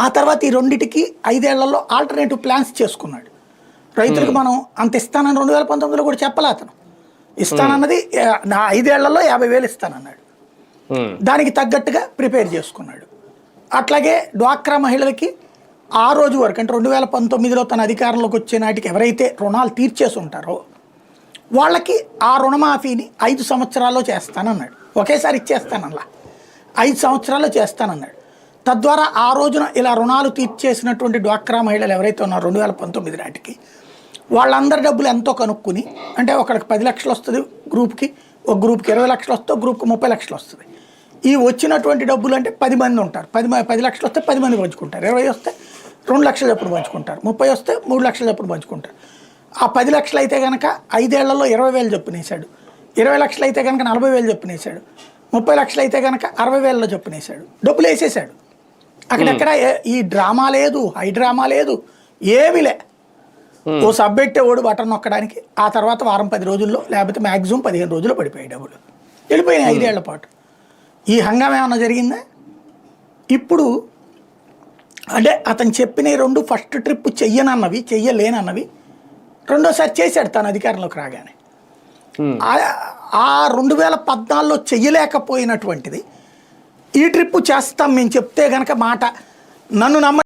ఆ తర్వాత ఈ రెండిటికి 5 ఏళ్లలో ఆల్టర్నేటివ్ ప్లాన్స్ చేసుకున్నాడు. రైతులకు మనం అంత ఇస్తానని 2019లో కూడా చెప్పలే అతను. ఇస్తానన్నది నా 5 ఏళ్లలో 50,000 ఇస్తానన్నాడు. దానికి తగ్గట్టుగా ప్రిపేర్ చేసుకున్నాడు. అట్లాగే డ్వాక్రా మహిళలకి ఆ రోజు వరకు అంటే 2019లో తన అధికారంలోకి వచ్చే నాటికి ఎవరైతే రుణాలు తీర్చేసి ఉంటారో వాళ్ళకి ఆ రుణమాఫీని 5 సంవత్సరాల్లో చేస్తానన్నాడు. ఒకేసారి ఇచ్చేస్తానల్లా 5 సంవత్సరాల్లో చేస్తానన్నాడు. తద్వారా ఆ రోజున ఇలా రుణాలు తీర్చేసినటువంటి డ్వాక్రా మహిళలు ఎవరైతే ఉన్నారో 2019 నాటికి వాళ్ళందరి డబ్బులు ఎంతో కనుక్కుని, అంటే ఒకరికి 10 లక్షలు వస్తుంది గ్రూప్కి, ఒక గ్రూప్కి 20 లక్షలు వస్తుంది, ఒక గ్రూప్కి 30 లక్షలు వస్తుంది. ఈ వచ్చినటువంటి డబ్బులు అంటే 10 మంది ఉంటారు, 10 లక్షలు వస్తే 10 మంది పంచుకుంటారు, 20 వస్తే 2 లక్షలు ఎప్పుడు పంచుకుంటారు, 30 వస్తే 3 లక్షలు ఎప్పుడు పంచుకుంటారు. ఆ 10 లక్షలు అయితే కనుక 5 ఏళ్లలో 20,000 చొప్పునేసాడు, 20 లక్షలు అయితే కనుక 40,000 చొప్పునేసాడు, 30 లక్షలు అయితే కనుక 60,000లో చొప్పునేసాడు. డబ్బులు వేసేసాడు. అక్కడెక్కడ ఈ డ్రామా లేదు, హై డ్రామా లేదు, ఏమీ లే. ఓ సబ్బెట్టే ఓడు బటన్ నొక్కడానికి ఆ తర్వాత వారం 10 రోజుల్లో లేకపోతే మ్యాక్సిమం 15 రోజుల్లో పడిపోయాయి డబ్బులు, వెళ్ళిపోయినాయి 5 ఏళ్ల పాటు. ఈ హంగామా ఏమన్నా జరిగిందా? ఇప్పుడు అంటే అతను చెప్పిన 2 ఫస్ట్ ట్రిప్ చెయ్యనన్నవి, చెయ్యలేనన్నవి రెండోసారి చేశాడు తన అధికారంలోకి రాగానే. ఆ 2014లో చెయ్యలేకపోయినటువంటిది ఈ ట్రిప్ చేస్తాం మేము చెప్తే గనక మాట నన్ను నమ్మ